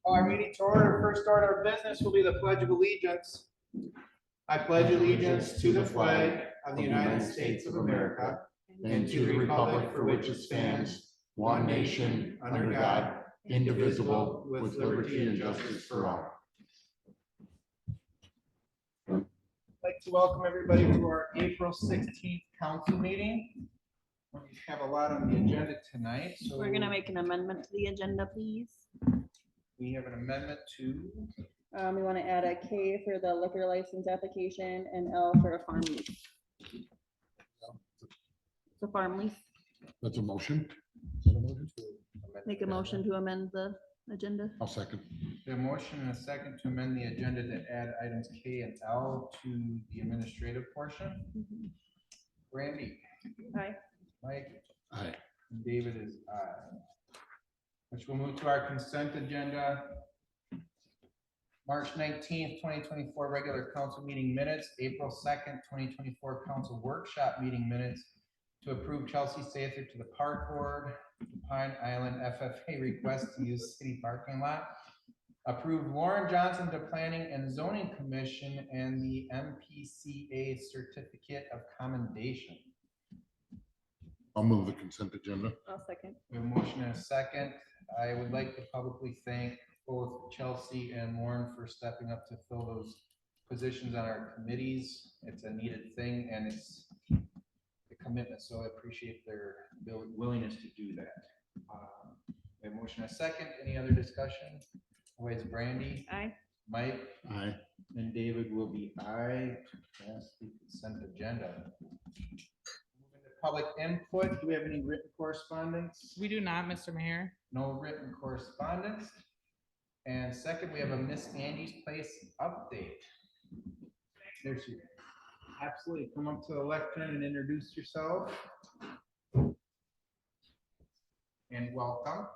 Call our meeting to order. First order of business will be the Pledge of Allegiance. I pledge allegiance to the flag of the United States of America and to the republic for which it stands, one nation, under God, indivisible, with liberty and justice for all. I'd like to welcome everybody to our April 16th council meeting. We have a lot on the agenda tonight, so We're gonna make an amendment to the agenda, please. we have an amendment to We want to add a K for the liquor license application and L for a farm lease. The farm lease, That's a motion. make a motion to amend the agenda. I'll second. a motion and a second to amend the agenda to add items K and L to the administrative portion. Randy, Aye. Mike, Aye. and David is aye. Which will move to our consent agenda. March 19th, 2024 regular council meeting minutes, April 2nd, 2024 council workshop meeting minutes to approve Chelsea Sather to the park board, the Pine Island FFA request to use city parking lot, approve Lauren Johnson to planning and zoning commission and the MPCA certificate of commendation. I'll move the consent agenda. I'll second. We have a motion and a second. I would like to publicly thank both Chelsea and Lauren for stepping up to fill those positions on our committees. It's a needed thing and it's a commitment, so I appreciate their willingness to do that. We have a motion and a second. Any other discussion? Always Brandy, Aye. Mike, Aye. and David will be aye to pass the consent agenda. Moving to public input, do we have any written correspondence? We do not, Mr. Mayor. No written correspondence. And second, we have a Miss Andy's Place update. There she is. Absolutely. Come up to the lectern and introduce yourself. And welcome.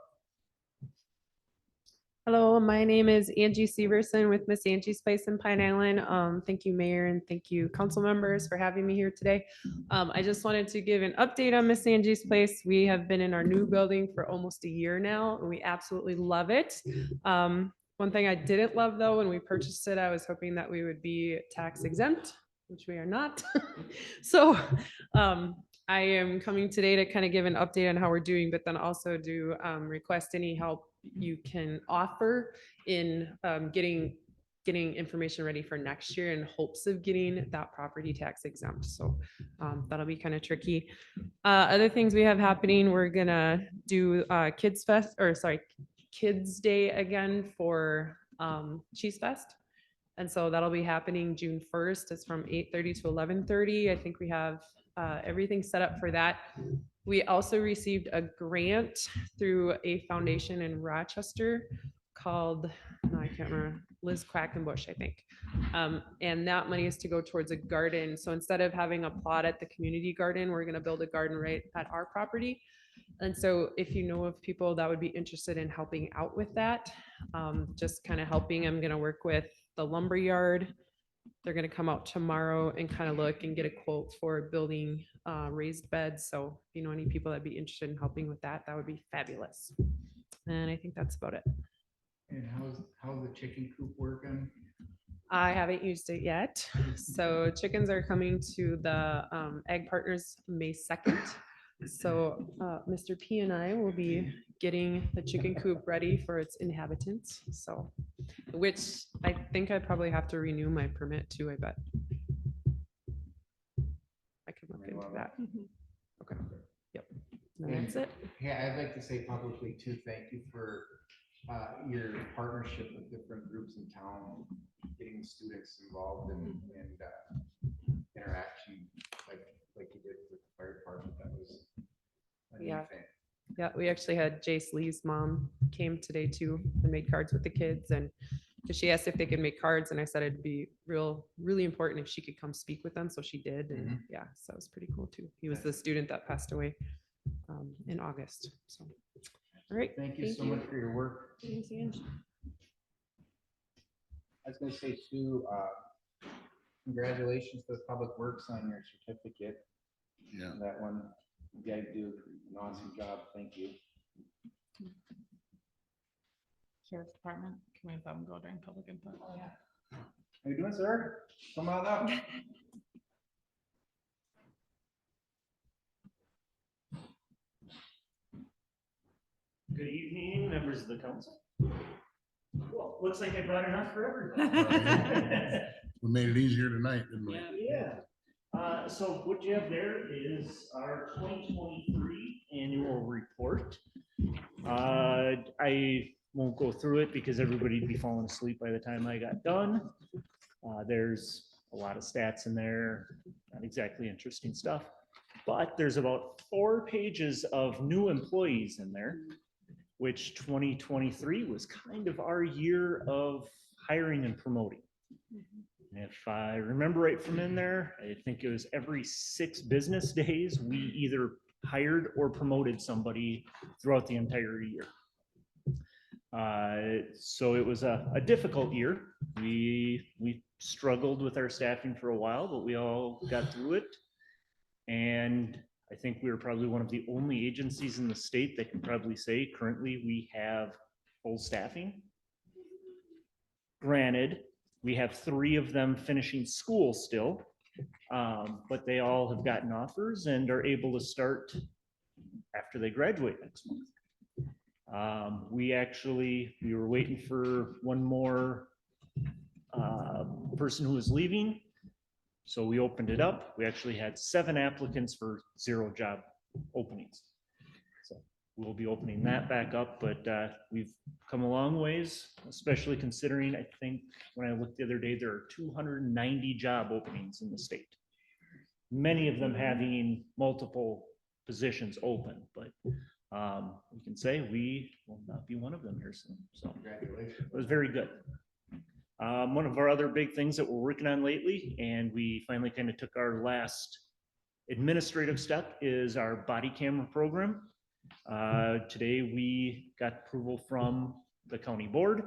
Hello, my name is Angie Severson with Miss Angie's Place in Pine Island. Thank you, Mayor, and thank you, council members, for having me here today. I just wanted to give an update on Miss Angie's Place. We have been in our new building for almost a year now, and we absolutely love it. One thing I didn't love, though, when we purchased it, I was hoping that we would be tax exempt, which we are not. So I am coming today to kind of give an update on how we're doing, but then also do request any help you can offer in getting information ready for next year in hopes of getting that property tax exempt. So that'll be kind of tricky. Other things we have happening, we're gonna do Kids Day again for Cheese Fest. And so that'll be happening June 1st. It's from 8:30 to 11:30. I think we have everything set up for that. We also received a grant through a foundation in Rochester called, I can't remember, Liz Quackenbush, I think. And that money is to go towards a garden. So instead of having a plot at the community garden, we're gonna build a garden right at our property. And so if you know of people that would be interested in helping out with that, just kind of helping, I'm gonna work with the lumber yard. They're gonna come out tomorrow and kind of look and get a quote for building raised beds. So if you know any people that'd be interested in helping with that, that would be fabulous. And I think that's about it. And how's the chicken coop working? I haven't used it yet. So chickens are coming to the Egg Partners May 2nd. So Mr. P and I will be getting the chicken coop ready for its inhabitants. So, which I think I probably have to renew my permit too, I bet. I could look into that. Okay. Yep. And that's it. Yeah, I'd like to say publicly too, thank you for your partnership with different groups in town, getting students involved in interaction like you did with the fire department. That was a neat Yeah. thing. Yeah, we actually had Jace Lee's mom came today too and made cards with the kids, and 'cause she asked if they could make cards, and I said it'd be really important if she could come speak with them, so she did, and yeah, so it was pretty cool too. He was the student that passed away in August. So, all right. Thank you so much for your work. Thanks, Ange. I was gonna say too, congratulations to the Public Works on your certificate. Yeah. That one, you guys do an awesome job. Thank you. Sheriff's Department, can we have them go during public input? How you doing, sir? Come on up. Good evening, members of the council. Well, looks like I brought enough for everyone. We made it easier tonight, didn't we? Yeah. So what you have there is our 2023 annual report. I won't go through it because everybody'd be falling asleep by the time I got done. There's a lot of stats in there, not exactly interesting stuff, but there's about 4 pages of new employees in there, which 2023 was kind of our year of hiring and promoting. If I remember right from in there, I think it was every 6 business days, we either hired or promoted somebody throughout the entire year. So it was a difficult year. We struggled with our staffing for a while, but we all got through it. And I think we were probably one of the only agencies in the state that can probably say currently we have full staffing. Granted, we have 3 of them finishing school still, but they all have gotten offers and are able to start after they graduate next month. We were waiting for one more person who was leaving. So we opened it up. We actually had 7 applicants for 0 job openings. So we'll be opening that back up, but we've come a long ways, especially considering, I think when I looked the other day, there are 290 job openings in the state. Many of them having multiple positions open, but we can say we will not be one of them here soon. So Congratulations. it was very good. One of our other big things that we're working on lately, and we finally kind of took our last administrative step, is our body camera program. Today we got approval from the county board,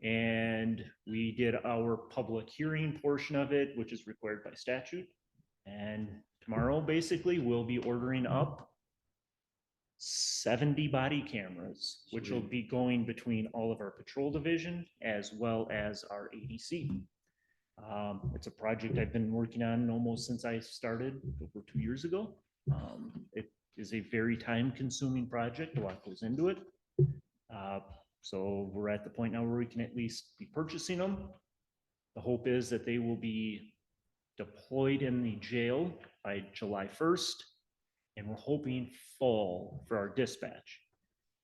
and we did our public hearing portion of it, which is required by statute. And tomorrow, basically, we'll be ordering up 70 body cameras, which will be going between all of our patrol division as well as our ADC. It's a project I've been working on almost since I started over 2 years ago. It is a very time-consuming project. A lot goes into it. So we're at the point now where we can at least be purchasing them. The hope is that they will be deployed in the jail by July 1st. And we're hoping fall for our dispatch.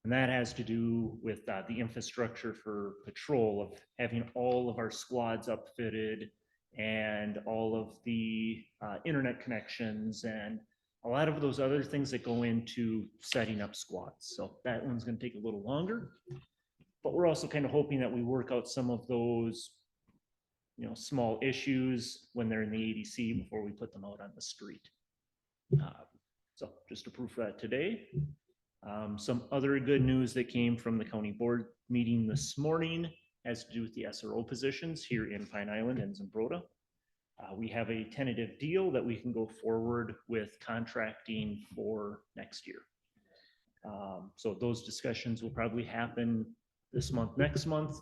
And that has to do with the infrastructure for patrol, of having all of our squads upfitted and all of the internet connections and a lot of those other things that go into setting up squads. So that one's going to take a little longer, but we're also kind of hoping that we work out some of those, small issues when they're in the ADC before we put them out on the street. So just to proof that today. Some other good news that came from the county board meeting this morning has to do with the SRO positions here in Pine Island and Zumbrota. We have a tentative deal that we can go forward with contracting for next year. So those discussions will probably happen this month, next month.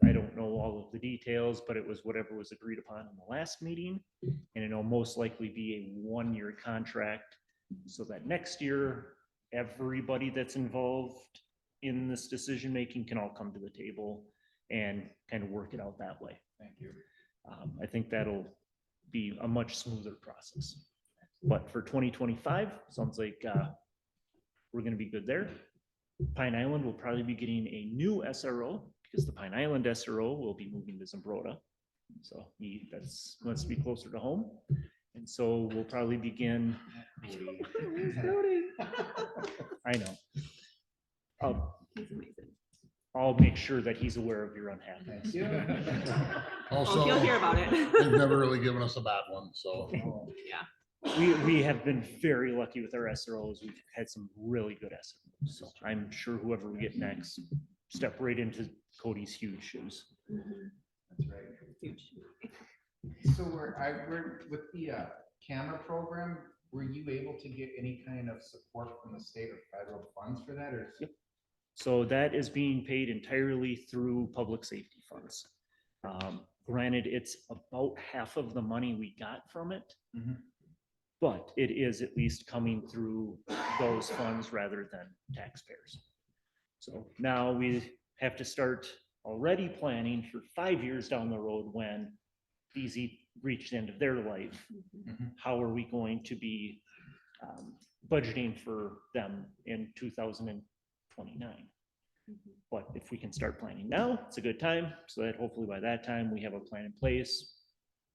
I don't know all of the details, but it was whatever was agreed upon in the last meeting. And it'll most likely be a 1-year contract so that next year, everybody that's involved in this decision-making can all come to the table and kind of work it out that way. Thank you. I think that'll be a much smoother process. But for 2025, sounds like we're going to be good there. Pine Island will probably be getting a new SRO because the Pine Island SRO will be moving to Zumbrota. So that's wants to be closer to home. And so we'll probably begin. I know. He's amazing. I'll make sure that he's aware of your unhappiness. Thank you. Also, You'll hear about they've it. never really given us a bad one, so. We have been very lucky with our SROs. We've had some really good SROs. So I'm sure whoever we get next, step right into Cody's huge shoes. That's right. So we're with the camera program, were you able to get any kind of support from the state or federal funds for that, or? Yep. So that is being paid entirely through public safety funds. Granted, it's about half of the money we got from it, Mhm. but it is at least coming through those funds rather than taxpayers. So now we have to start already planning for 5 years down the road when these reach the end of their life. Mhm. How are we going to be budgeting for them in 2029? But if we can start planning now, it's a good time, so that hopefully by that time, we have a plan in place,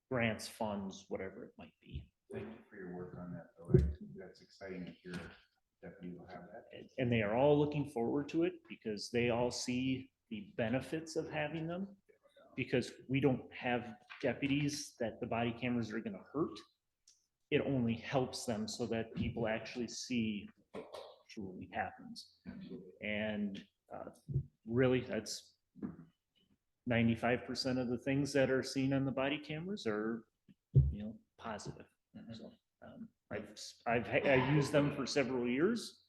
grants, funds, whatever it might be. Thank you for your work on that, though. That's exciting to hear that we will have that. And they are all looking forward to it because they all see the benefits of having them. Because we don't have deputies that the body cameras are gonna hurt. It only helps them so that people actually see what truly happens. And really, that's 95% of the things that are seen on the body cameras are, positive. So I used them for several years.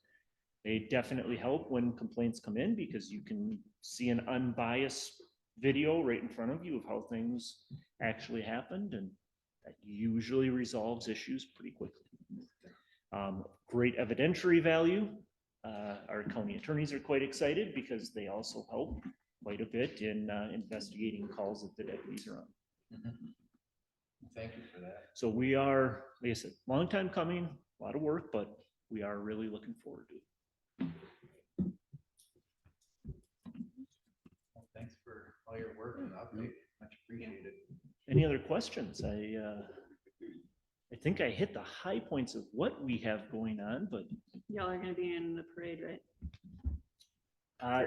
They definitely help when complaints come in because you can see an unbiased video right in front of you of how things actually happened, and that usually resolves issues pretty quickly. Great evidentiary value. Our county attorneys are quite excited because they also help quite a bit in investigating calls that the deputies are on. Mhm. Thank you for that. So we are, like I said, long time coming, a lot of work, but we are really looking forward to it. Well, thanks for all your work and update. Much appreciated. Any other questions? I think I hit the high points of what we have going on, but Y'all are gonna be in the parade, right?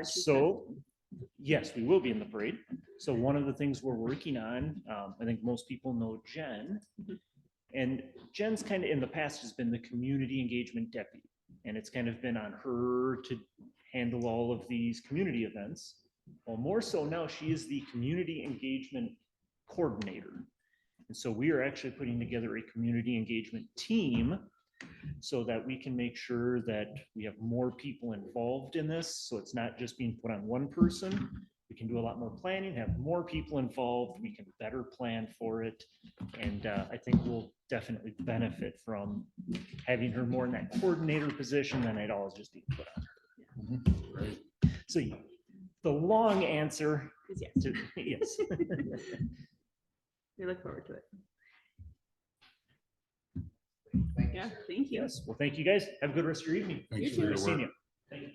so, yes, we will be in the parade. So one of the things we're working on, I think most people know Jen. And Jen's kind of in the past has been the community engagement deputy. And it's kind of been on her to handle all of these community events. Well, more so now she is the community engagement coordinator. And so we are actually putting together a community engagement team so that we can make sure that we have more people involved in this. So it's not just being put on one person. We can do a lot more planning, have more people involved. We can better plan for it. And I think we'll definitely benefit from having her more in that coordinator position than it all just being put on her. Right. So the long answer Is yes, to yes. we look forward to it. Thank you, Yeah, sir. thank you. Yes, well, thank you guys. Have a good rest of your evening. Thanks You for your Nice seeing work. you. Thank you.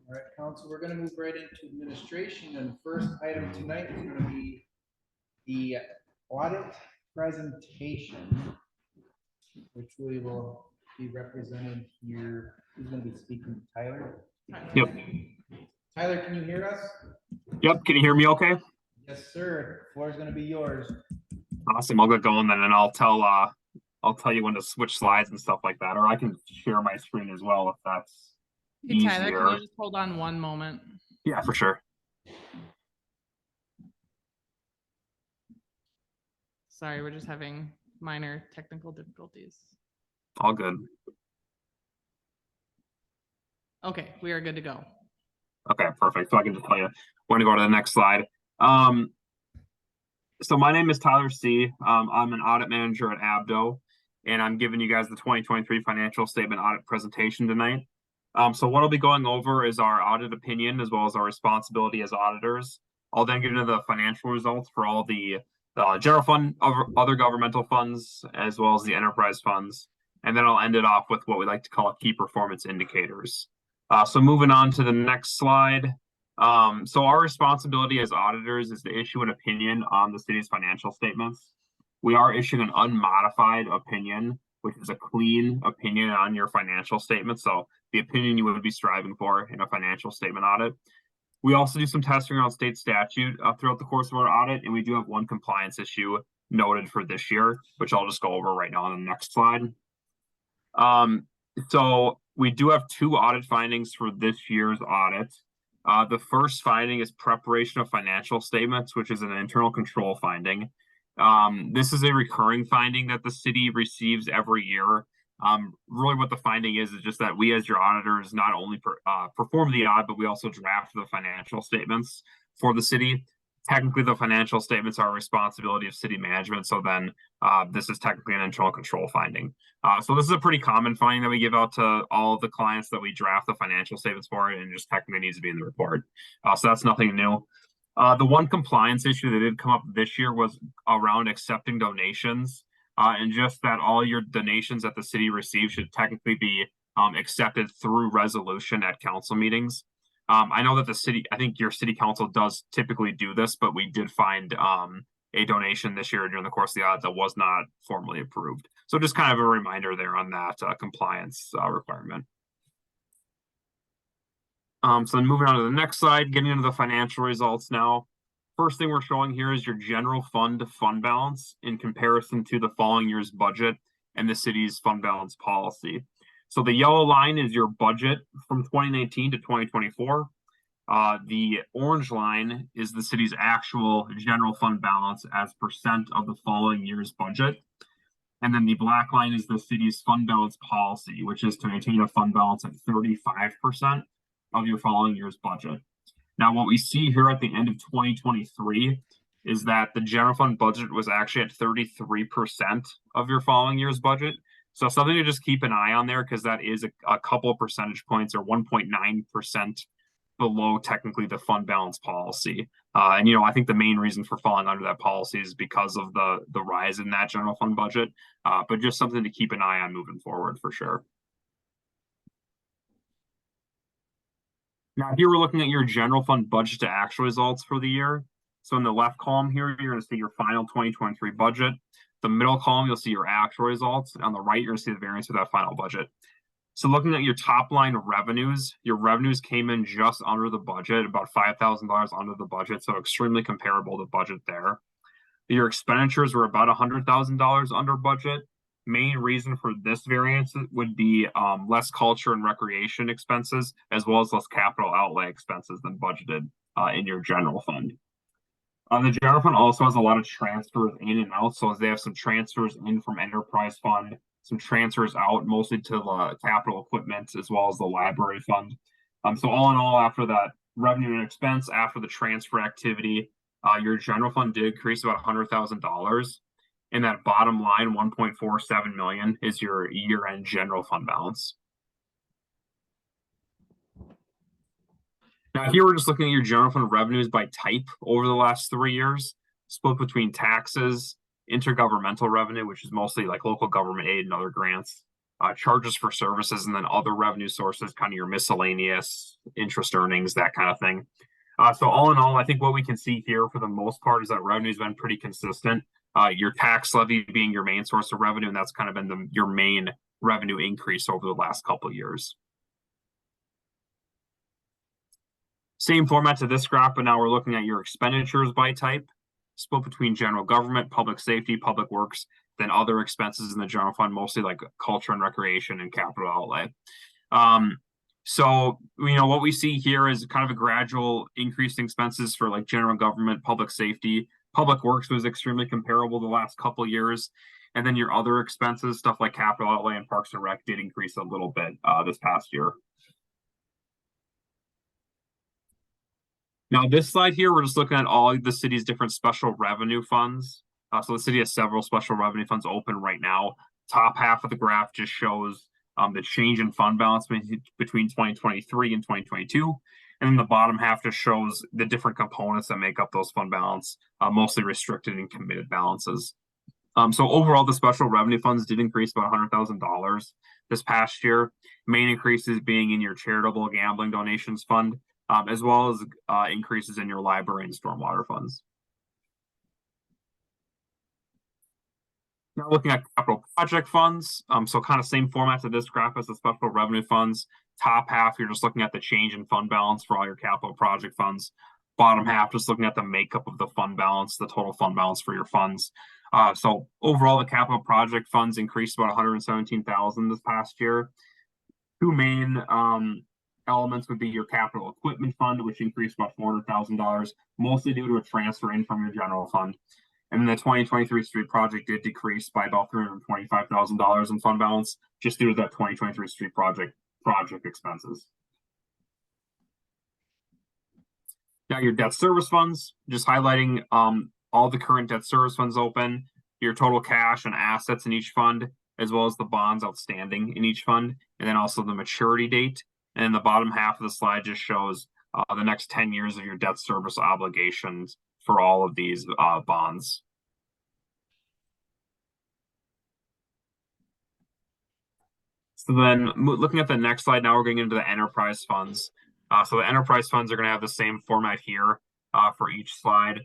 All right, council, we're gonna move right into administration, and the first item tonight is gonna be the audit presentation, which we will be represented here. Who's gonna be speaking? Tyler? Yep. Tyler, can you hear us? Yep. Can you hear me okay? Yes, sir. Floor is gonna be yours. Awesome. I'll get going then and I'll tell you when to switch slides and stuff like that, or I can share my screen as well if that's Hey, Tyler, can easier. you just hold on one moment? Yeah, for sure. Sorry, we're just having minor technical difficulties. All good. Okay, we are good to go. Okay, perfect. So I can just tell you when to go to the next slide. So my name is Tyler C. I'm an audit manager at Abdo, and I'm giving you guys the 2023 financial statement audit presentation tonight. So what I'll be going over is our audit opinion as well as our responsibility as auditors. I'll then get into the financial results for all the general fund, other governmental funds, as well as the enterprise funds. And then I'll end it off with what we like to call key performance indicators. So moving on to the next slide. So our responsibility as auditors is to issue an opinion on the city's financial statements. We are issuing an unmodified opinion, which is a clean opinion on your financial statements. So the opinion you would be striving for in a financial statement audit. We also do some testing around state statute throughout the course of our audit, and we do have one compliance issue noted for this year, which I'll just go over right now on the next slide. So we do have two audit findings for this year's audit. The first finding is preparation of financial statements, which is an internal control finding. This is a recurring finding that the city receives every year. Really what the finding is just that we as your auditors not only perform the audit, but we also draft the financial statements for the city. Technically, the financial statements are a responsibility of city management. So then this is technically an internal control finding. So this is a pretty common finding that we give out to all of the clients that we draft the financial statements for, and just technically needs to be in the report. So that's nothing new. The one compliance issue that did come up this year was around accepting donations, and just that all your donations that the city receives should technically be accepted through resolution at council meetings. I know that I think your city council does typically do this, but we did find a donation this year during the course of the audit that was not formally approved. So just kind of a reminder there on that compliance requirement. So then moving on to the next slide, getting into the financial results now. First thing we're showing here is your general fund balance in comparison to the following year's budget and the city's fund balance policy. So the yellow line is your budget from 2019 to 2024. The orange line is the city's actual general fund balance as percent of the following year's budget. And then the black line is the city's fund balance policy, which is to maintain a fund balance at 35% of your following year's budget. Now, what we see here at the end of 2023 is that the general fund budget was actually at 33% of your following year's budget. So something to just keep an eye on there, because that is a couple of percentage points or 1.9% below technically the fund balance policy. And, you know, I think the main reason for falling under that policy is because of the rise in that general fund budget, but just something to keep an eye on moving forward for sure. Now, here we're looking at your general fund budget to actual results for the year. So in the left column here, you're going to see your final 2023 budget. The middle column, you'll see your actual results. On the right, you're going to see the variance of that final budget. So looking at your top line revenues, your revenues came in just under the budget, about $5,000 under the budget. So extremely comparable to budget there. Your expenditures were about $100,000 under budget. Main reason for this variance would be less culture and recreation expenses, as well as less capital outlay expenses than budgeted in your general fund. The general fund also has a lot of transfers in and out. So they have some transfers in from enterprise fund, some transfers out, mostly to the capital equipment, as well as the library fund. So all in all, after that revenue and expense, after the transfer activity, your general fund did increase about $100,000. And that bottom line, 1.47 million, is your year-end general fund balance. Now here we're just looking at your general fund revenues by type over the last 3 years, split between taxes, intergovernmental revenue, which is mostly like local government aid and other grants, charges for services, and then other revenue sources, kind of your miscellaneous interest earnings, that kind of thing. So all in all, I think what we can see here for the most part is that revenue's been pretty consistent. Your tax levy being your main source of revenue, and that's kind of been your main revenue increase over the last couple of years. Same format to this graph, but now we're looking at your expenditures by type, split between general government, public safety, public works, then other expenses in the general fund, mostly like culture and recreation and capital outlay. So, you know, what we see here is kind of a gradual increase in expenses for like general government, public safety. Public works was extremely comparable the last couple of years. And then your other expenses, stuff like capital outlay and parks and rec, did increase a little bit this past year. Now, this slide here, we're just looking at all the city's different special revenue funds. So the city has several special revenue funds open right now. Top half of the graph just shows the change in fund balance between 2023 and 2022. And then the bottom half just shows the different components that make up those fund balance, mostly restricted and committed balances. So overall, the special revenue funds did increase about $100,000 this past year. Main increases being in your charitable gambling donations fund, as well as increases in your library and stormwater funds. Now looking at capital project funds, so kind of same format to this graph as the special revenue funds. Top half, you're just looking at the change in fund balance for all your capital project funds. Bottom half, just looking at the makeup of the fund balance, the total fund balance for your funds. So overall, the capital project funds increased about $117,000 this past year. Two main elements would be your capital equipment fund, which increased about $400,000, mostly due to a transfer in from your general fund. And the 2023 street project did decrease by about $325,000 in fund balance just due to that 2023 street project expenses. Now your debt service funds, just highlighting all the current debt service funds open, your total cash and assets in each fund, as well as the bonds outstanding in each fund, and then also the maturity date. And the bottom half of the slide just shows the next 10 years of your debt service obligations for all of these bonds. So then looking at the next slide, now we're getting into the enterprise funds. So the enterprise funds are going to have the same format here for each slide.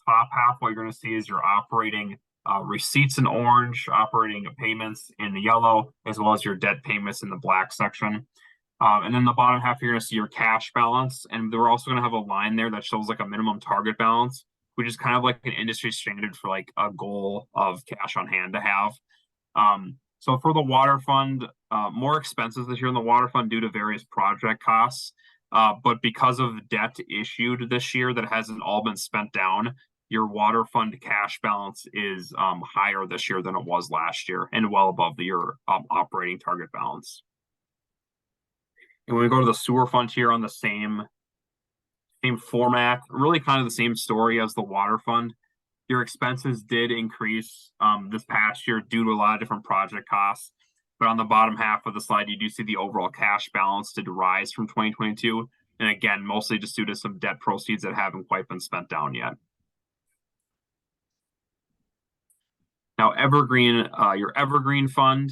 Top half, what you're going to see is your operating receipts in orange, operating payments in the yellow, as well as your debt payments in the black section. And then the bottom half, you're going to see your cash balance. And we're also going to have a line there that shows like a minimum target balance, which is kind of like an industry standard for like a goal of cash on hand to have. So for the water fund, more expenses this year in the water fund due to various project costs. But because of debt issued this year that hasn't all been spent down, your water fund cash balance is higher this year than it was last year and well above your operating target balance. And when we go to the sewer fund here on the same format, really kind of the same story as the water fund. Your expenses did increase this past year due to a lot of different project costs. But on the bottom half of the slide, you do see the overall cash balance did rise from 2022. And again, mostly just due to some debt proceeds that haven't quite been spent down yet. Now, Evergreen, your Evergreen fund,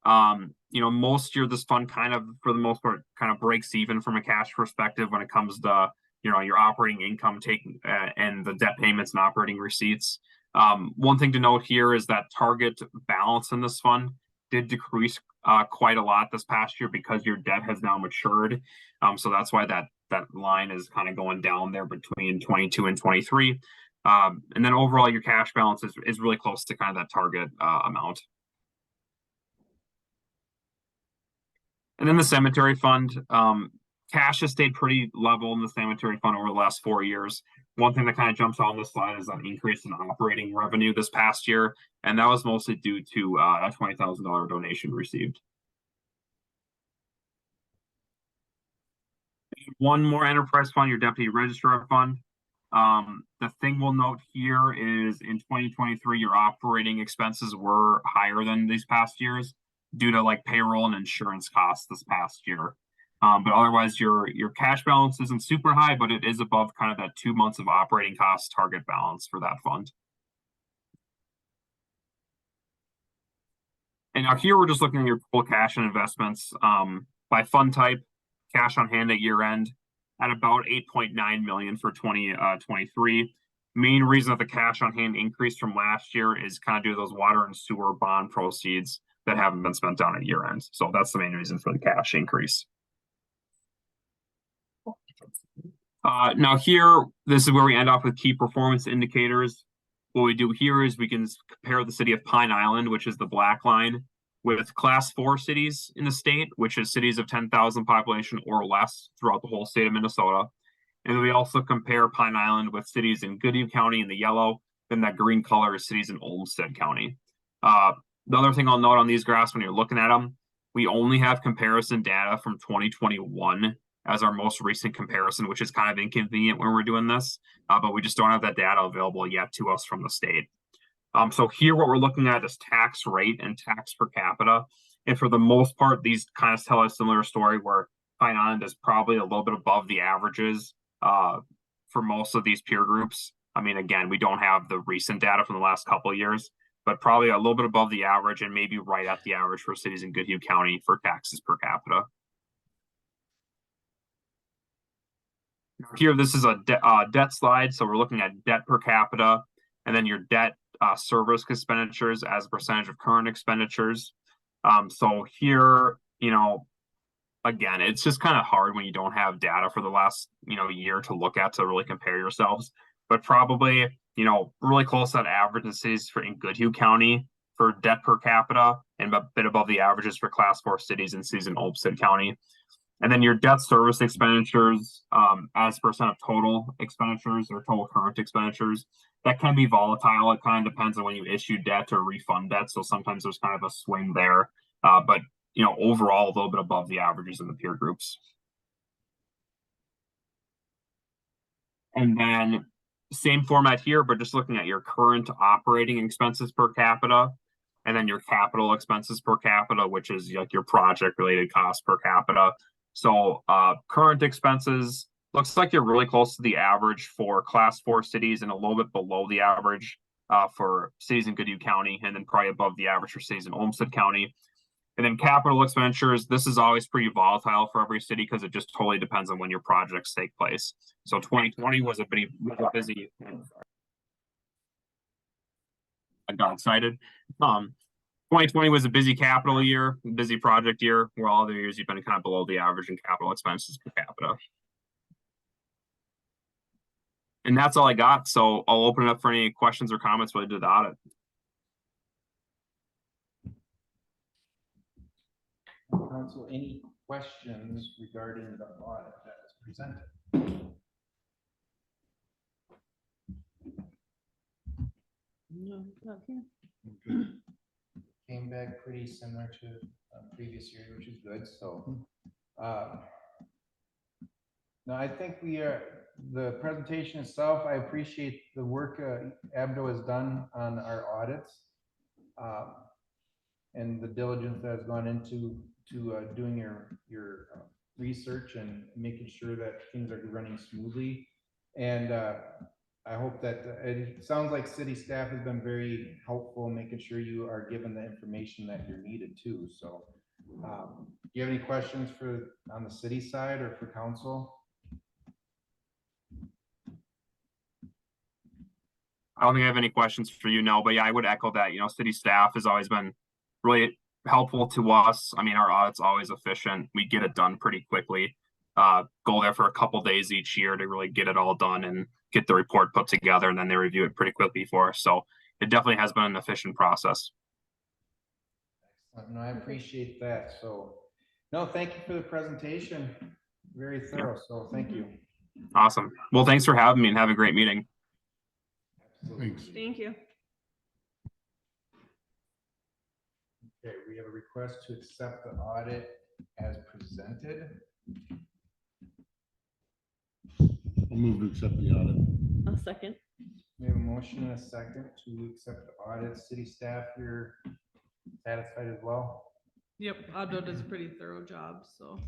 most year this fund kind of, for the most part, kind of breaks even from a cash perspective when it comes to, your operating income taking and the debt payments and operating receipts. One thing to note here is that target balance in this fund did decrease quite a lot this past year because your debt has now matured. So that's why that line is kind of going down there between 22 and 23. And then overall, your cash balance is really close to kind of that target amount. And then the cemetery fund, cash has stayed pretty level in the cemetery fund over the last 4 years. One thing that kind of jumps on this slide is an increase in operating revenue this past year, and that was mostly due to a $20,000 donation received. One more enterprise fund, your deputy registrar fund. The thing we'll note here is in 2023, your operating expenses were higher than these past years due to like payroll and insurance costs this past year. But otherwise, your cash balance isn't super high, but it is above kind of that 2 months of operating cost target balance for that fund. And now here we're just looking at your full cash and investments by fund type, cash on hand at year end at about $8.9 million for 2023. Main reason that the cash on hand increased from last year is kind of due to those water and sewer bond proceeds that haven't been spent down at year end. So that's the main reason for the cash increase. Now here, this is where we end off with key performance indicators. What we do here is we can compare the city of Pine Island, which is the black line, with class 4 cities in the state, which is cities of 10,000 population or less throughout the whole state of Minnesota. And then we also compare Pine Island with cities in Goodhue County in the yellow, then that green color is cities in Olmsted County. The other thing I'll note on these graphs when you're looking at them, we only have comparison data from 2021 as our most recent comparison, which is kind of inconvenient when we're doing this, but we just don't have that data available yet to us from the state. So here what we're looking at is tax rate and tax per capita. And for the most part, these kind of tell a similar story where Pine Island is probably a little bit above the averages for most of these peer groups. I mean, again, we don't have the recent data from the last couple of years, but probably a little bit above the average and maybe right at the average for cities in Goodhue County for taxes per capita. Here, this is a debt slide. So we're looking at debt per capita and then your debt service expenditures as a percentage of current expenditures. So here, again, it's just kind of hard when you don't have data for the last, year to look at to really compare yourselves, but probably, really close to that average in cities in Goodhue County for debt per capita and a bit above the averages for class 4 cities and cities in Olmsted County. And then your debt service expenditures, as percent of total expenditures or total current expenditures, that can be volatile. It kind of depends on when you issue debt or refund debt. So sometimes there's kind of a swing there. But overall, a little bit above the averages in the peer groups. And then same format here, but just looking at your current operating expenses per capita, and then your capital expenses per capita, which is like your project related costs per capita. So current expenses looks like you're really close to the average for class 4 cities and a little bit below the average for cities in Goodhue County, and then probably above the average for cities in Olmsted County. And then capital expenditures, this is always pretty volatile for every city because it just totally depends on when your projects take place. So 2020 was a pretty busy. I got excited. 2020 was a busy capital year, busy project year, where all other years you've been kind of below the average in capital expenses per capita. And that's all I got. So I'll open it up for any questions or comments related to the audit. Council, any questions regarding the audit that was presented? No, not here. Came back pretty similar to previous year, which is good, so. No, I think the presentation itself, I appreciate the work Abdo has done on our audits. And the diligence that has gone into doing your research and making sure that things are running smoothly. And I hope that it sounds like city staff has been very helpful in making sure you are given the information that you're needed too. So do you have any questions on the city side or for council? I don't think I have any questions for you, no, but yeah, I would echo that. City staff has always been really helpful to us. I mean, our audit's always efficient. We get it done pretty quickly. Go there for a couple days each year to really get it all done and get the report put together, and then they review it pretty quickly for us. So it definitely has been an efficient process. Excellent. No, I appreciate that. So, no, thank you for the presentation. Very thorough. So thank you. Awesome. Well, thanks for having me and have a great meeting. Absolutely. Thanks. Thank you. Okay, we have a request to accept the audit as presented. I'll move to accept the audit. A second. We have a motion and a second to accept the audit. City staff, you're satisfied as well? Yep, Abdo does a pretty thorough job, so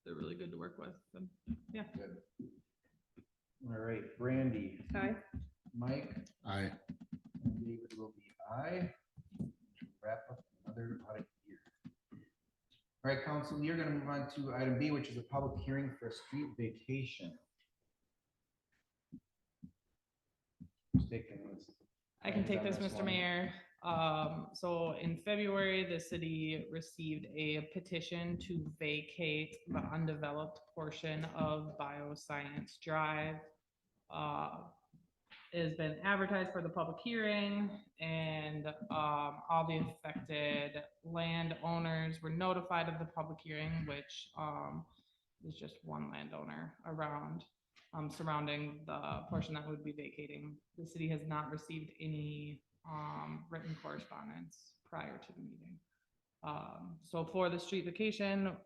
they're really good to work with. And yeah. Good. All right, Brandy, Aye. Mike, Aye. and David will be aye. Wrap up another audit year. All right, council, you're gonna move on to item B, which is a public hearing for a street vacation. Who's taking this? I can take On this, Mr. one. Mayor. So in February, the city received a petition to vacate the undeveloped portion of Bioscience Drive. It has been advertised for the public hearing, and all the affected landowners were notified of the public hearing, which is just one landowner around surrounding the portion that would be vacating. The city has not received any written correspondence prior to the meeting. So for the street vacation,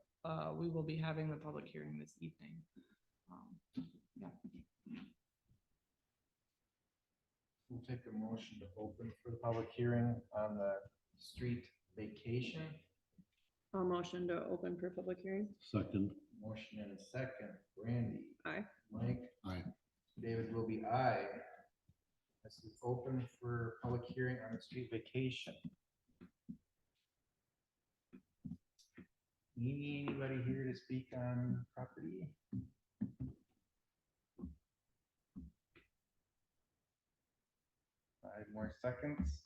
we will be having the public hearing this evening. Yeah. We'll take a motion to open for the public hearing on the street vacation. A motion to open for public hearing. Second. Motion and a second. Randy. Aye. Mike. Aye. David will be aye. This is open for public hearing on the street vacation. Anybody here to speak on property? 5 more seconds.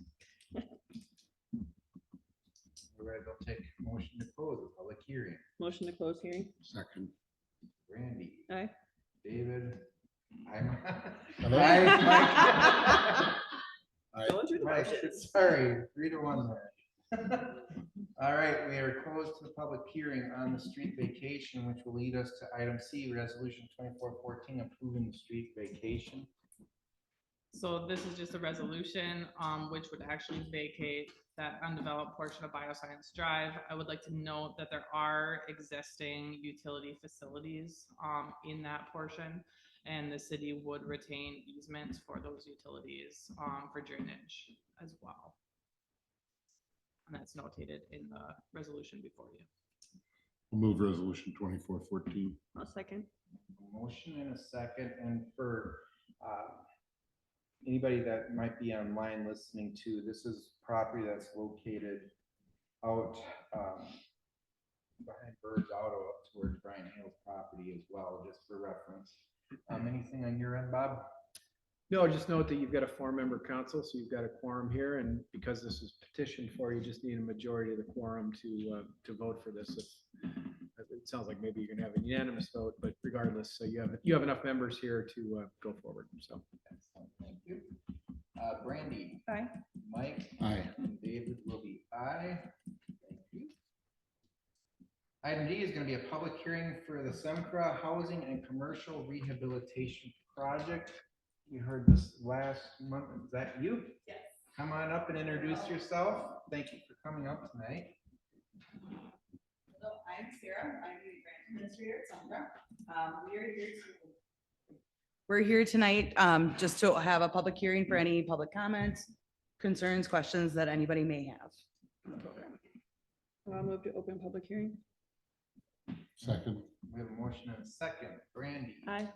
All right, they'll take motion to close the public hearing. Motion to close hearing. Second. Randy. Aye. David. I'm. Hello? Mike. Going through the Mike, motions. sorry, 3-1 there. All right, we are closed to the public hearing on the street vacation, which will lead us to item C, resolution 2414, approving the street vacation. So this is just a resolution, which would actually vacate that undeveloped portion of Bioscience Drive. I would like to note that there are existing utility facilities, in that portion, and the city would retain easements for those utilities, for drainage as well. And that's notated in the resolution before you. I'll move resolution 2414. I'll second. Motion and a second, and for anybody that might be online listening to, this is property that's located out behind Bird's Auto up towards Brian Hale's property as well, just for reference. Anything on your end, Bob? No, just note that you've got a four-member council, so you've got a quorum here, and because this is petitioned for, you just need a majority of the quorum to vote for this. It sounds like maybe you're gonna have a unanimous vote, but regardless, so you have enough members here to go forward, so. Excellent, thank you. Brandy? Aye. Mike? Aye. And David will be aye. Thank you. Item D is gonna be a public hearing for the Semcra Housing and Commercial Rehabilitation Project. We heard this last month. Is that you? Yes. Come on up and introduce yourself. Thank you for coming up tonight. Hello, I'm Sarah. I'm the grant administrator at Sandra. We're here tonight just to have a public hearing for any public comments, concerns, questions that anybody may have. I'll move to open public hearing. Second. We have a motion and a second. Brandy? Aye.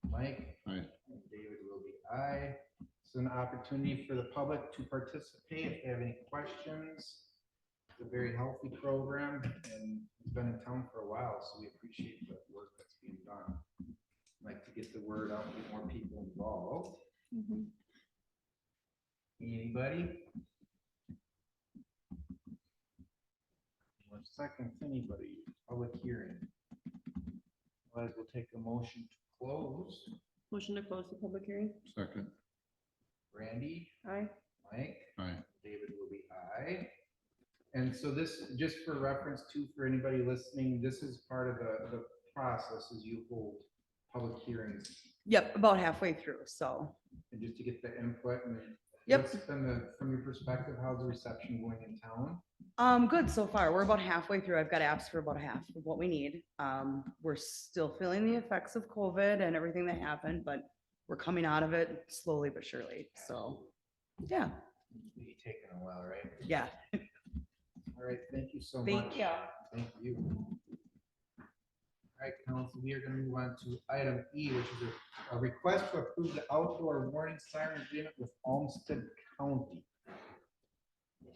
Mike? Aye. And David will be aye. It's an opportunity for the public to participate if they have any questions. It's a very healthy program and it's been in town for a while, so we appreciate the work that's being done. Like to get the word out, get more people involved. Mhm. Anybody? One second, anybody? Public hearing. Otherwise, we'll take a motion to close. Motion to close the public hearing. Second. Randy, Aye. Mike, Aye. David will be aye. And so this, just for reference too, for anybody listening, this is part of the process as you hold public hearings. Yep, about halfway through, so. And just to get the input and. Yep. What's been from your perspective, how's the reception going in town? Good so far. We're about halfway through. I've got apps for about half of what we need. We're still feeling the effects of COVID and everything that happened, but we're coming out of it slowly but surely. So, yeah, Maybe taking a while, right? yeah. All right, thank you so much. Thank you. Thank you. All right, council, we are gonna move on to item E, which is a request to approve the outdoor warning siren agreement with Olmsted County.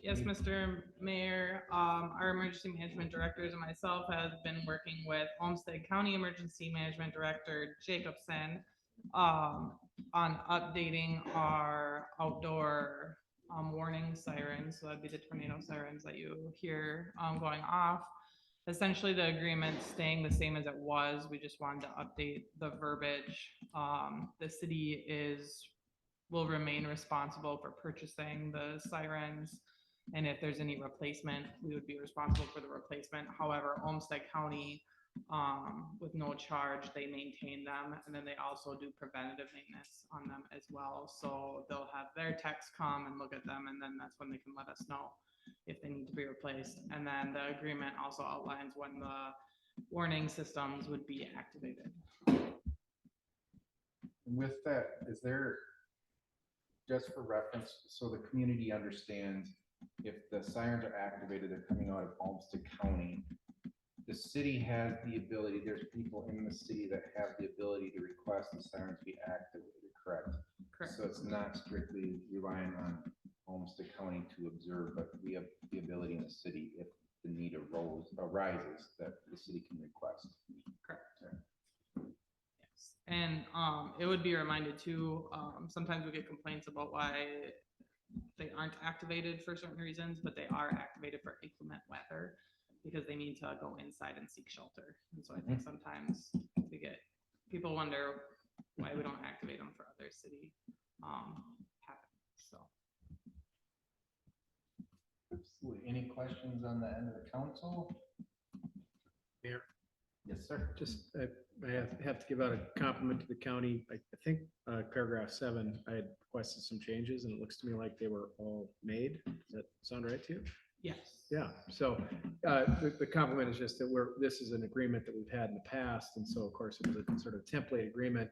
Yes, Mr. Mayor, our emergency management directors and myself have been working with Olmsted County Emergency Management Director Jacobson on updating our outdoor warning sirens. So that'd be the tornado sirens that you hear going off. Essentially, the agreement's staying the same as it was. We just wanted to update the verbiage. The city will remain responsible for purchasing the sirens. And if there's any replacement, we would be responsible for the replacement. However, Olmsted County, with no charge, they maintain them. And then they also do preventative maintenance on them as well. So they'll have their techs come and look at them, and then that's when they can let us know if they need to be replaced. And then the agreement also outlines when the warning systems would be activated. With that, is there, just for reference, so the community understands, if the sirens are activated, they're coming out of Olmsted County. The city has the ability, there's people in the city that have the ability to request the sirens be activated, correct? Correct. So it's not strictly relying on Olmsted County to observe, but we have the ability in the city, if the need arises, that the city can request. Correct. Yes. And it would be reminded too, sometimes we get complaints about why they aren't activated for certain reasons, but they are activated for inclement weather because they need to go inside and seek shelter. And so I think sometimes people wonder why we don't activate them for other city happenings. So. Absolutely. Any questions on the end of the council? Mayor. Yes, sir. Just, I have to give out a compliment to the county. I think paragraph 7, I had requested some changes and it looks to me like they were all made. Does that sound right to you? Yes. Yeah, so the compliment is just that this is an agreement that we've had in the past. And so of course it was a sort of template agreement.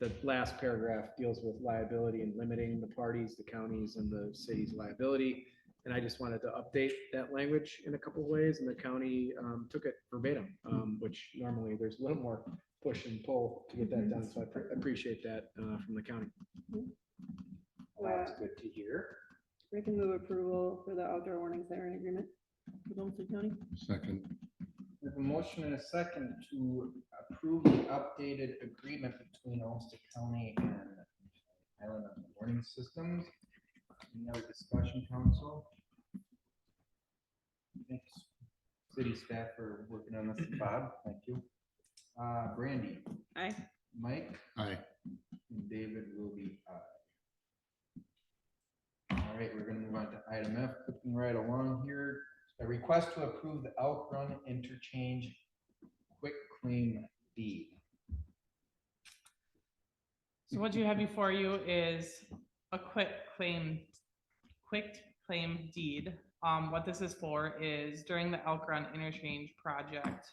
The last paragraph deals with liability and limiting the parties, the counties and the city's liability. And I just wanted to update that language in a couple of ways, and the county took it verbatim, which normally there's a little more push and pull to get that done. So I appreciate that from the county. That's good to hear. We can move approval for the outdoor warning siren agreement with Olmsted County. Second. We have a motion and a second to approve the updated agreement between Olmsted County and Island Warning Systems. Any other discussion, council? Thanks. City staff are working on this. Bob, thank you. Brandy, Aye. Mike, Aye. and David will be aye. All right, we're gonna move on to item F, clicking right along here. A request to approve the Elk Run Interchange Quick Claim Deed. So what you have before you is a quick claim deed. What this is for is during the Elk Run Interchange project,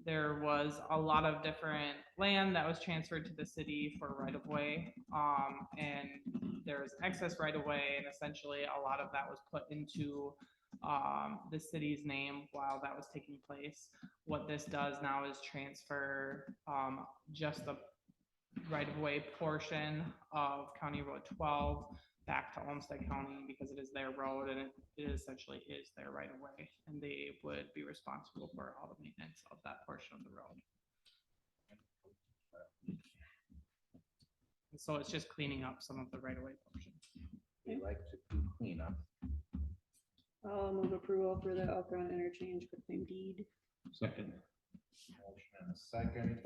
there was a lot of different land that was transferred to the city for right of way. And there's excess right of way, and essentially a lot of that was put into the city's name while that was taking place. What this does now is transfer just the right of way portion of County Road 12 back to Olmsted County because it is their road and it essentially is their right of way, and they would be responsible for all the maintenance of that portion of the road. And so it's just cleaning up some of the right of way portion. We like to do cleanup. I'll move approval for the Elk Run Interchange quick claim deed. Second. Motion and a second.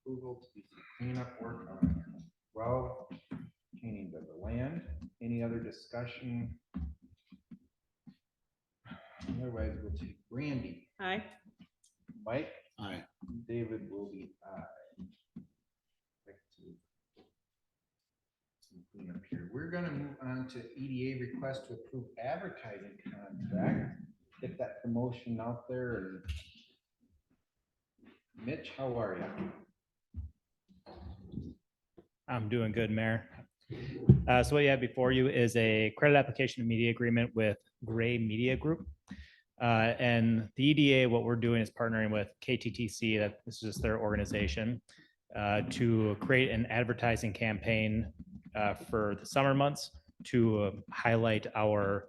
Approval to do some cleanup work on 12 pertaining to the land. Any other discussion? Otherwise, we'll take Brandy, Aye. Mike, Aye. David will be aye. Back to some cleanup here. We're gonna move on to EDA request to approve advertising contract. Get that promotion out there. And Mitch, how are you? I'm doing good, Mayor. So what you have before you is a credit application and media agreement with Gray Media Group. And the EDA, what we're doing is partnering with KTTC, that this is their organization, to create an advertising campaign for the summer months to highlight our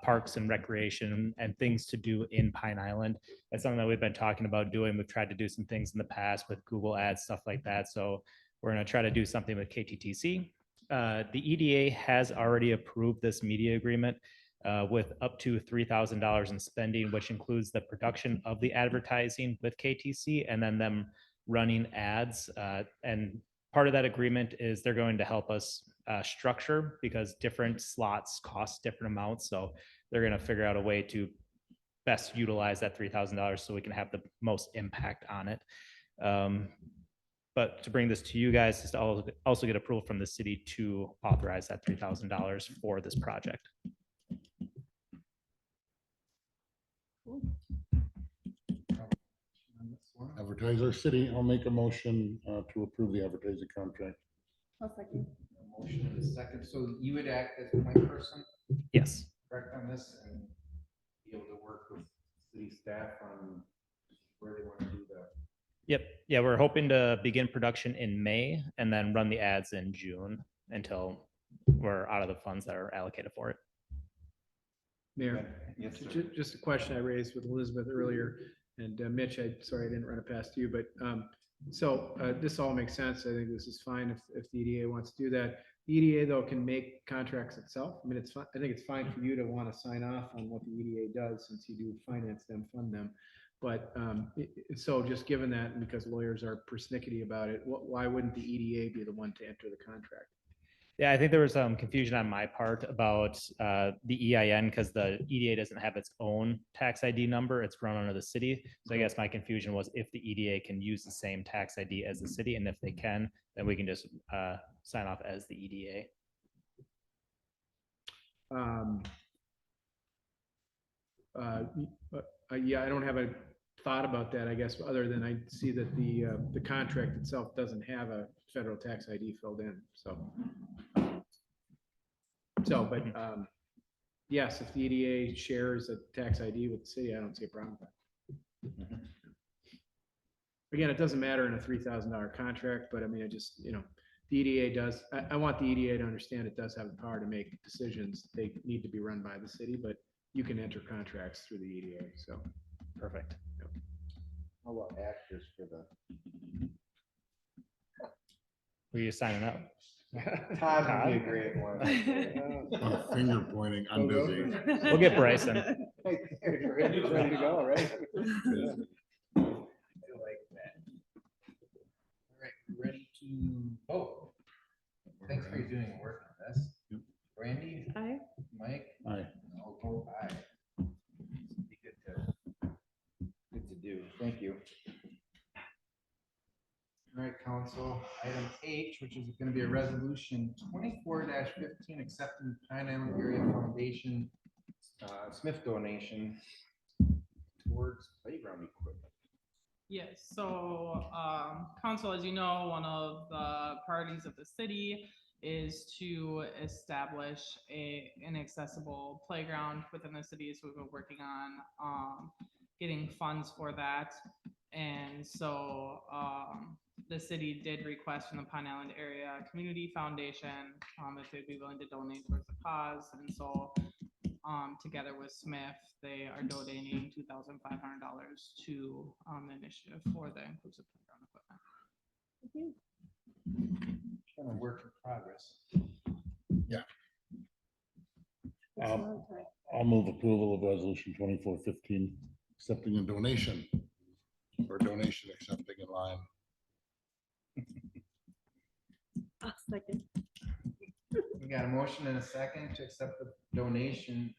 parks and recreation and things to do in Pine Island. That's something that we've been talking about doing. We've tried to do some things in the past with Google Ads, stuff like that. So we're going to try to do something with KTTC. The EDA has already approved this media agreement with up to $3,000 in spending, which includes the production of the advertising with KTC and then them running ads. And part of that agreement is they're going to help us structure because different slots cost different amounts. So they're going to figure out a way to best utilize that $3,000 so we can have the most impact on it. But to bring this to you guys is to also get approval from the city to authorize that $3,000 for this project. Advertise our city. I'll make a motion to approve the advertising contract. I'll second. A motion and a second. So you would act as point person, Yes. correct, on this and be able to work with city staff on where they want to do the. Yep. Yeah, we're hoping to begin production in May and then run the ads in June until we're out of the funds that are allocated for it. Mayor, Yes, sir. just a question I raised with Elizabeth earlier, and Mitch, sorry I didn't run it past you, but so this all makes sense. I think this is fine if the EDA wants to do that. The EDA though can make contracts itself. I mean, it's fine. I think it's fine for you to want to sign off on what the EDA does since you do finance them, fund them. But so just given that, and because lawyers are persnickety about it, why wouldn't the EDA be the one to enter the contract? Yeah, I think there was some confusion on my part about the EIN because the EDA doesn't have its own tax ID number. It's run under the city. So I guess my confusion was if the EDA can use the same tax ID as the city, and if they can, then we can just sign off as the E EDA. Yeah, I don't have a thought about that, I guess, other than I see that the contract itself doesn't have a federal tax ID filled in, so. But, yes, if the EDA shares a tax ID with the city, I don't see a problem with that. Again, it doesn't matter in a $3,000 contract, but I mean, I just, the EDA does, I want the EDA to understand it does have the power to make decisions. They need to be run by the city, but you can enter contracts through the EDA, so. Perfect. How about actors for the? Were you signing up? Todd would be a great one. Finger pointing, I'm busy. We'll get Bryson. Ready to go, right? I like that. All right, ready to vote. Thanks for doing work on this. Brandy, Aye. Mike, Aye. I'll vote aye. Be good to do. Thank you. All right, council, item H, which is gonna be a resolution 24-15, accepting Pine Island Area Foundation Smith donation towards playground equipment. Yes, so, council, as you know, one of the priorities of the city is to establish an accessible playground within the city. So we've been working on, getting funds for that. And so, the city did request from the Pine Island Area Community Foundation, if they'd be willing to donate towards the cause. And so, together with Smith, they are donating $2,500 to the initiative for the inclusive playground equipment. Kind of work in progress. I'll move approval of resolution 24-15, accepting a donation or donation accepting in line. I'll second. We got a motion and a second to accept the donation.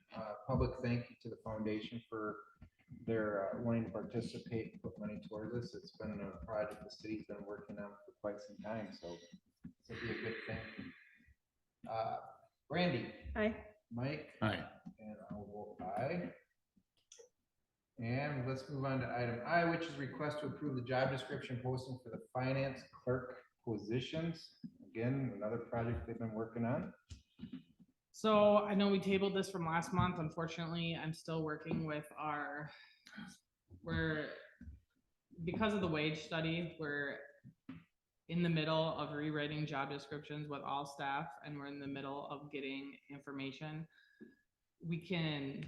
Public thank you to the foundation for their wanting to participate and put money towards this. It's been a project the city's been working on for quite some time, so it'll be a good thing. Brandy, Aye. Mike, Aye. and I'll vote aye. And let's move on to item I, which is request to approve the job description posting for the finance clerk positions. Again, another project they've been working on. So I know we tabled this from last month. Unfortunately, I'm still working with because of the wage study, we're in the middle of rewriting job descriptions with all staff, and we're in the middle of getting information. We can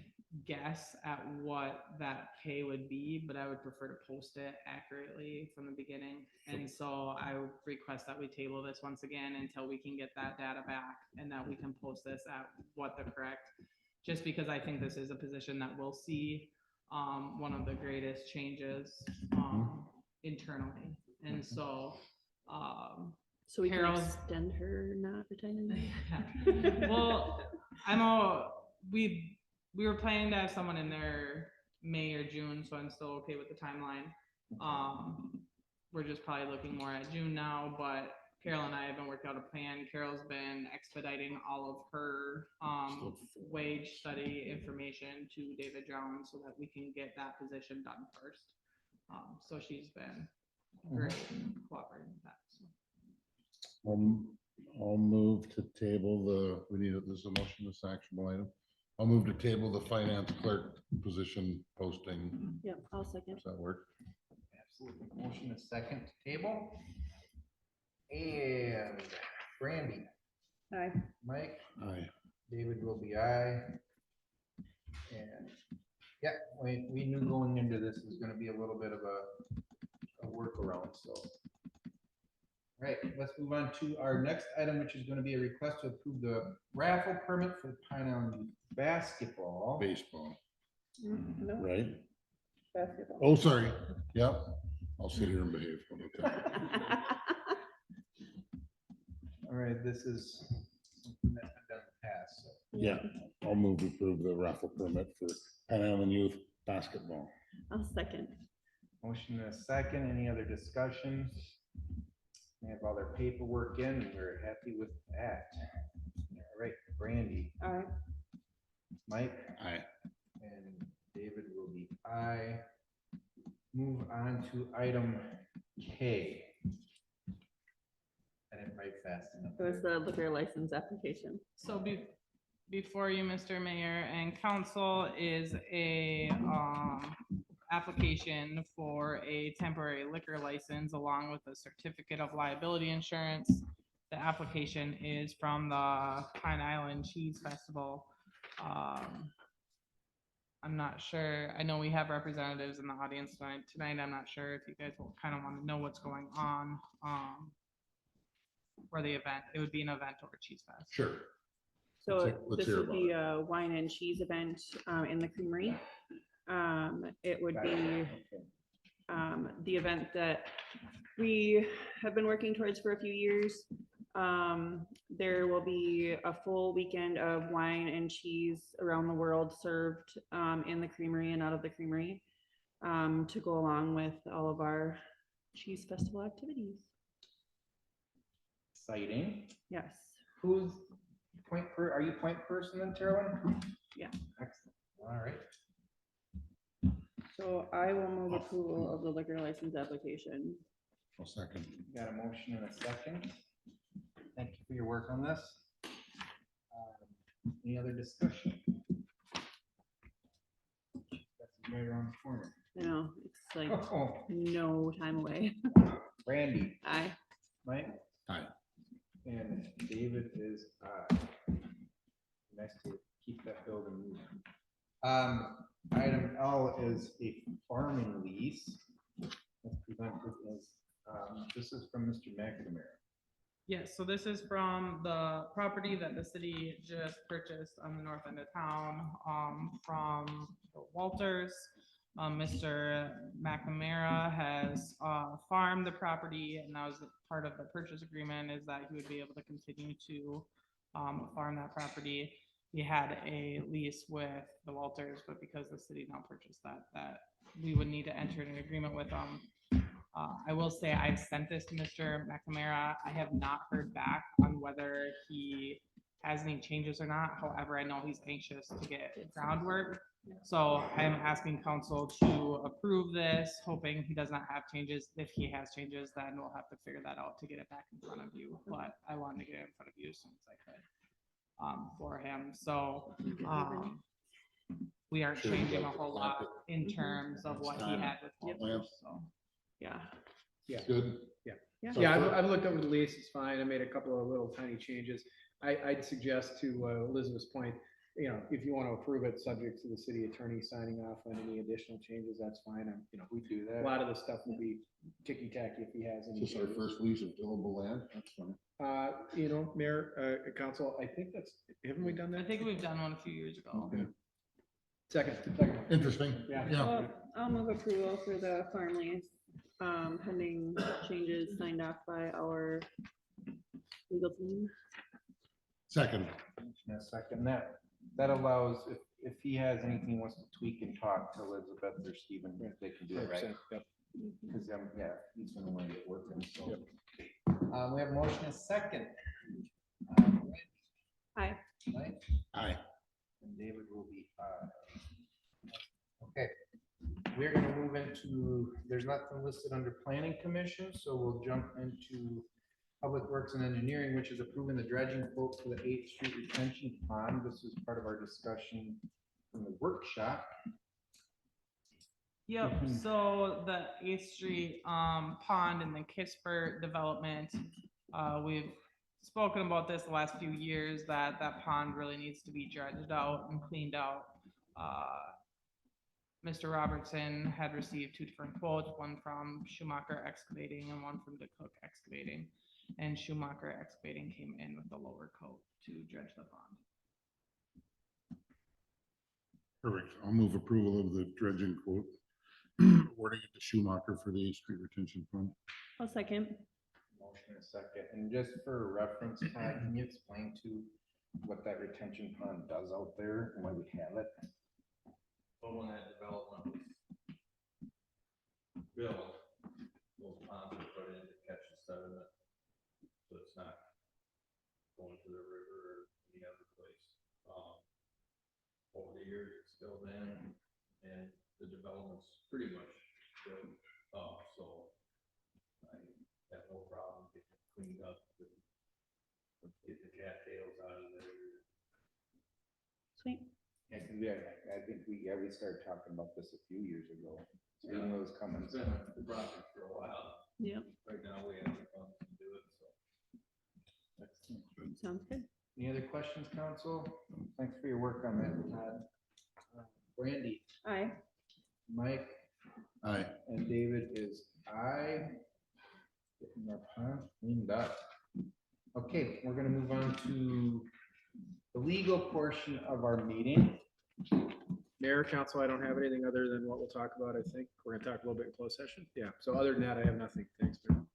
guess at what that pay would be, but I would prefer to post it accurately from the beginning. And so I would request that we table this once again until we can get that data back and that we can post this at what the correct, just because I think this is a position that we'll see one of the greatest changes internally. And so So we can Carol's- extend her not retiring. well, we were planning to have someone in there May or June, so I'm still okay with the timeline. We're just probably looking more at June now, but Carol and I have been working out a plan. Carol's been expediting all of her wage study information to David Jones so that we can get that position done first. So she's been great cooperating with that. So. I'll move to table this is a motion, this actionable item. I'll move to table the finance clerk position posting. Yep, I'll second. Does that work? Absolutely. Motion is second to table. And Brandy, Aye. Mike, Aye. David will be aye. And yeah, we knew going into this was gonna be a little bit of a workaround, so. All right, let's move on to our next item, which is gonna be a request to approve the raffle permit for the Pine Island Youth basketball. Baseball, No, right? basketball. Oh, sorry. Yep. I'll sit here and behave. Okay. All right, this is Yeah, I'll move to approve the raffle permit for Pan Island Youth Basketball. I'll second. Motion and a second. Any other discussion? They have all their paperwork in and we're happy with that. All right, Brandy, All right. Mike, Aye. and David will be aye. Move on to item K. I didn't write fast enough. It was the liquor license application. So before you, Mr. Mayor and council, is a application for a temporary liquor license along with a certificate of liability insurance. The application is from the Pine Island Cheese Festival. I'm not sure. I know we have representatives in the audience tonight. I'm not sure if you guys will kind of want to know what's going on for the event. It would be an event over Cheese Fest. Sure. So Let's this hear would about be a wine and cheese event in the creamery. It would be the event that we have been working towards for a few years. There will be a full weekend of wine and cheese around the world served in the creamery and out of the creamery to go along with all of our cheese festival activities. Exciting. Yes. Who's are you point person then, Carolyn? Yeah. Excellent. All right. So I will move approval of the liquor license application. I'll second. Got a motion and a second. Thank you for your work on this. Any other discussion? That's right around the corner. I know, it's like Oh, no time away. Randy, Aye. Mike? Aye. And David is aye. Nice to keep that building moving. Item L is a farming lease. That's presented as, this is from Mr. McNamara. Yes, so this is from the property that the city just purchased on the north end of town, from the Walters. Mr. McNamara has farmed the property, and that was part of the purchase agreement, is that he would be able to continue to farm that property. He had a lease with the Walters, but because the city now purchased that we would need to enter an agreement with them. I will say I've sent this to Mr. McNamara. I have not heard back on whether he has any changes or not. However, I know he's anxious to get groundwork. So I am asking council to approve this, hoping he does not have changes. If he has changes, then we'll have to figure that out to get it back in front of you. But I wanted to get it in front of you as soon as I could for him. So we aren't Sure, changing like a the whole plant lot in terms of what he had with Walters. So Yeah. Yeah. Good. Yeah. Yeah, I've looked over the lease, it's fine. I made a couple of little tiny changes. I'd suggest to Elizabeth's point, you know, if you want to approve it, subject to the city attorney signing off on any additional changes, that's fine. We do A that. lot of the stuff will be ticky tacky if he has any. Is this our changes. first lease of tillable land? That's fine. You know, Mayor, Council, I think haven't we done I that? think we've done one a few years ago. Okay. Second. Interesting. Yeah. Yeah. I'll move approval for the farm lease, pending changes signed off by our legal team. Second. In a second, that allows, if he has anything he wants to tweak and talk to Elizabeth or Stephen, they can do it, right? 100%, yep. Because, yeah, he's gonna want to get working, so. We have a motion and a second. Aye. Mike? Aye. And David will be aye. Okay, we're gonna move into, there's nothing listed under planning commission, so we'll jump into Public Works and Engineering, which is approving the dredging quote for the 8th Street retention pond. This is part of our discussion from the workshop. Yep, Mhm. so the 8th Street pond and the Kisper development, we've spoken about this the last few years, that pond really needs to be dredged out and cleaned out. Mr. Robertson had received 2 different quotes, one from Schumacher Excavating and one from DeCook Excavating. And Schumacher Excavating came in with the lower coat to dredge the pond. Perfect. I'll move approval of the dredging quote. Awarding it to Schumacher for the 8th Street retention fund. I'll second. Motion and a second, and just for reference, Todd, can you explain to what that retention pond does out there and why we have it? But when that development was built, those ponds were put in to catch the sediment. So it's not going to the river or any other place. Over the years, it's filled in and the development's pretty much filled up, so I have no problem getting it cleaned up. Get the cattails out of there. Sweet. Yeah, 'cause I think we started talking about this a few years ago. So we knew it was coming. It's been a project for a while. Yep, Right now, we have the funds to do it, so. sounds good. Any other questions, council? Thanks for your work on that, Todd. Brandy, Aye. Mike, Aye. and David is aye. Getting our pond cleaned up. Okay, we're gonna move on to the legal portion of our meeting. Mayor, council, I don't have anything other than what we'll talk about, I think. We're gonna talk a little bit in closed session. Yeah, so other than that, I have nothing. Thanks, Mayor.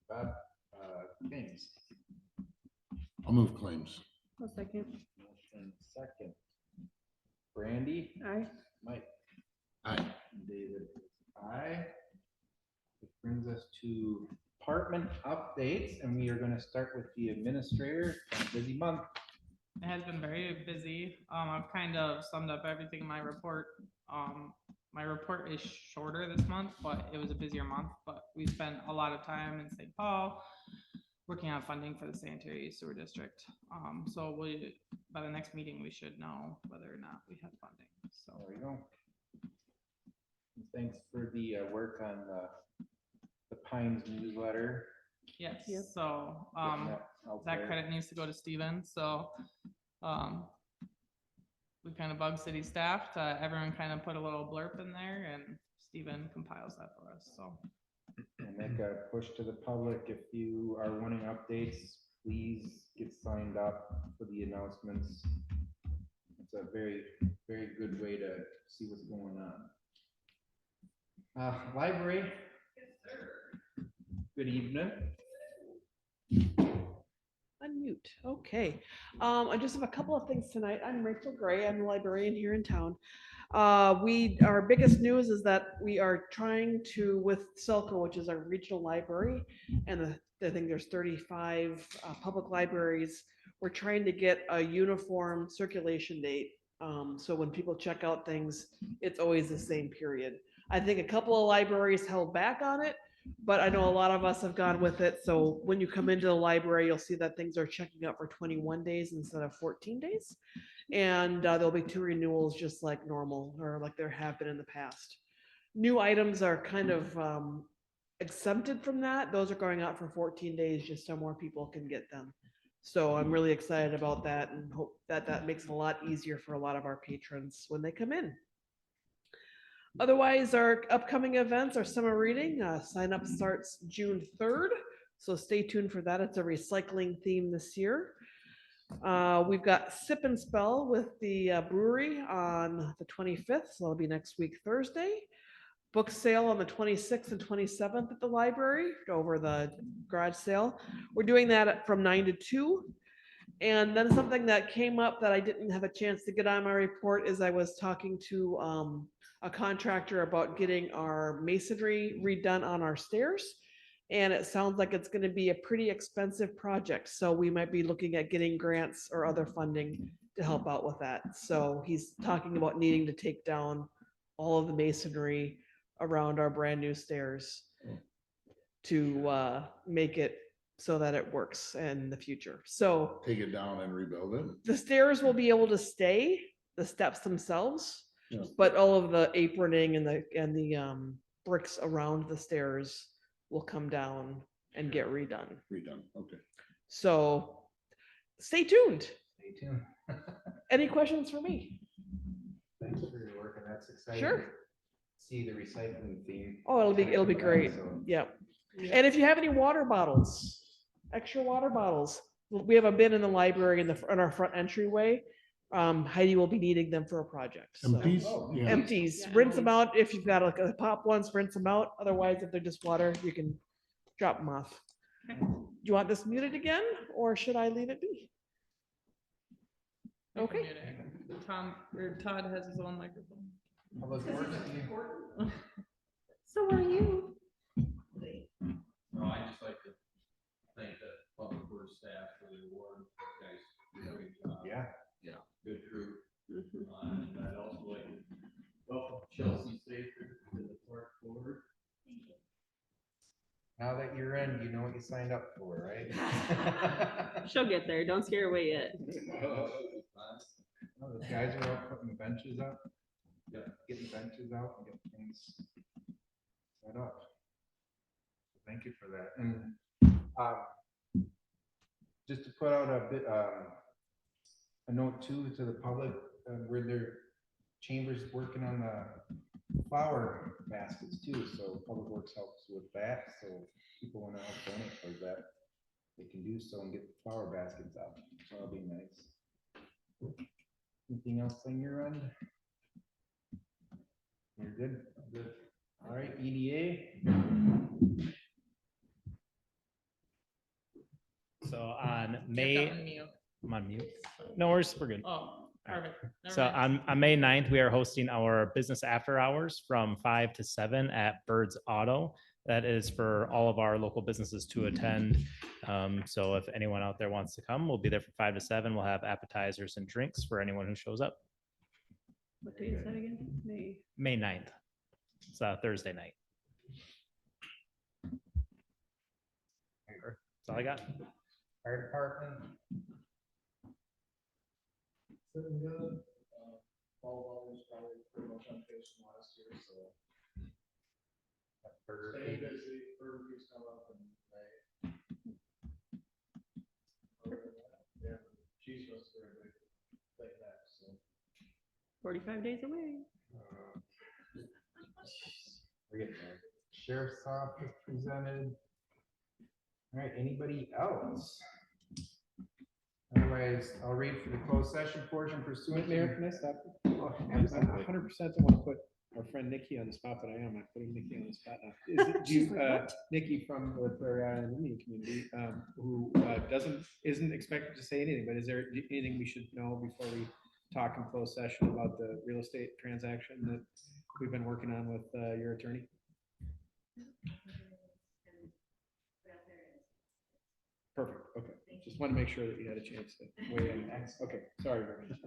Bob, things. I'll move claims. A second. Motion second. Brandy, Aye. Mike, Aye. and David is aye. Which brings us to department updates, and we are gonna start with the administrator. It's been a busy month. It has been very busy. I've kind of summed up everything in my report. My report is shorter this month, but it was a busier month, but we spent a lot of time in St. Paul working on funding for the sanitary sewer district. So by the next meeting, we should know whether or not we have funding. So There we go. Thanks for the work on the Pines newsletter. yes, Yep. so getting that out that there. credit needs to go to Steven, so we kind of bug city staff to everyone kind of put a little blurb in there and Steven compiles that for us, so. And make a push to the public. If you are wanting updates, please get signed up for the announcements. It's a very, very good way to see what's going on. Library. Good evening. Unmute. Okay. I just have a couple of things tonight. I'm Rachel Gray. I'm a librarian here in town. Our biggest news is that we are trying to, with Selco, which is our regional library, and I think there's 35 public libraries. We're trying to get a uniform circulation date. So when people check out things, it's always the same period. I think a couple of libraries held back on it, but I know a lot of us have gone with it. So when you come into the library, you'll see that things are checking out for 21 days instead of 14 days. And there'll be 2 renewals just like normal, or like there have been in the past. New items are kind of exempted from that. Those are going out for 14 days just so more people can get them. So I'm really excited about that and hope that that makes it a lot easier for a lot of our patrons when they come in. Otherwise, our upcoming events are summer reading. Sign up starts June 3rd. So stay tuned for that. It's a recycling theme this year. We've got Sip and Spell with the brewery on the 25th. So that'll be next week, Thursday. Book sale on the 26th and 27th at the library over the garage sale. We're doing that from 9 to 2. And then something that came up that I didn't have a chance to get on my report is I was talking to a contractor about getting our masonry redone on our stairs. And it sounds like it's going to be a pretty expensive project. So we might be looking at getting grants or other funding to help out with that. So he's talking about needing to take down all of the masonry around our brand new stairs to make it so that it works in the future. So Take it down and rebuild it. the stairs will be able to stay, the steps themselves, Yeah. but all of the aproning and the bricks around the stairs will come down and get redone. Redone, okay. So stay tuned. Stay tuned. Any questions for me? Thanks for your work, and that's exciting. Sure. to See the recycling theme. Oh, it'll be great. So, Yep. And if you have any water bottles, extra water bottles, we have a bin in the library in our front entryway. Heidi will be needing them for a project. So. Empties? Oh, Yeah. Empties, rinse them out. If you've got like a pop ones, rinse them out. Otherwise, if they're just water, you can drop them off. you want this muted again, or should I leave it be? You can Okay. mute it. Tom, or Todd has his own microphone. Public Works, you- So are you? No, I just like to thank the public works staff for the award. You guys did a great job. Yeah. Yeah, good crew. Mhm. And I'd also like to welcome Chelsea Safer to the park board. Now that you're in, you know what you signed up for, right? She'll get there. Don't scare her away yet. Oh, the guys are out putting benches up. Yeah. Getting benches out and getting things set up. Thank you for that. And, just to put out a bit, a note too to the public, where their chambers working on the flower baskets too, so Public Works helps with that, so people wanna help donate towards that, they can do so and get the flower baskets out, so that'll be nice. Anything else on your end? You're good? Good. All right, EDA? So on You're May, on mute. I'm on mute. No worries, we're good. Oh, perfect. Never So mind. on May 9th, we are hosting our business after hours from 5 to 7 at Bird's Auto. That is for all of our local businesses to attend. So if anyone out there wants to come, we'll be there from 5 to 7. We'll have appetizers and drinks for anyone who shows up. What day is that again? May. May 9th. It's a Thursday night. That's all I got. Fire department? Sitting good. All of us probably pretty much on pace from last year, so. Burger Staying King. busy, Burger King's come up in May. Other than that, yeah, cheese roast for everybody. Like that, so. 45 days away. We're getting there. Sheriff's office presented. All right, anybody else? Otherwise, I'll read for the closed session portion pursuant. Mayor, can I stop? Absolutely. 100% don't want to put our friend Nikki on the spot, but I am. I'm putting Nikki on the spot now. Is it, do you, Nikki from the Prairie Island Indian community, who isn't expected to say anything, but is there anything we should know before we talk in closed session about the real estate transaction that we've been working on with your attorney? Perfect, okay. Just want to make sure that you had a chance to weigh in. Okay, sorry. Vernon.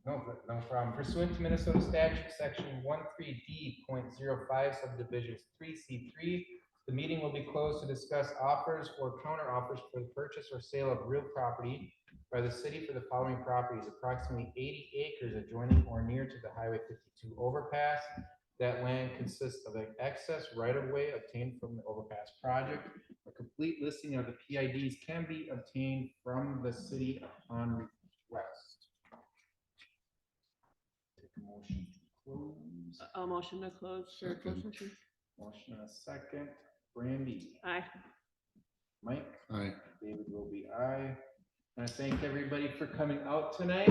No problem. Pursuant to Minnesota statute, section 13D.05 subdivisions 3C3, the meeting will be closed to discuss offers or counter offers for the purchase or sale of real property by the city for the following properties: approximately 80 acres adjoining or near to the Highway 52 overpass. That land consists of an excess right-of-way obtained from the overpass project. A complete listing of the PIDs can be obtained from the city upon request. Take a motion to close. A motion to close. for closed session. Motion and a second. Brandy, Aye. Mike, Aye. David will be aye. And I thank everybody for coming out tonight.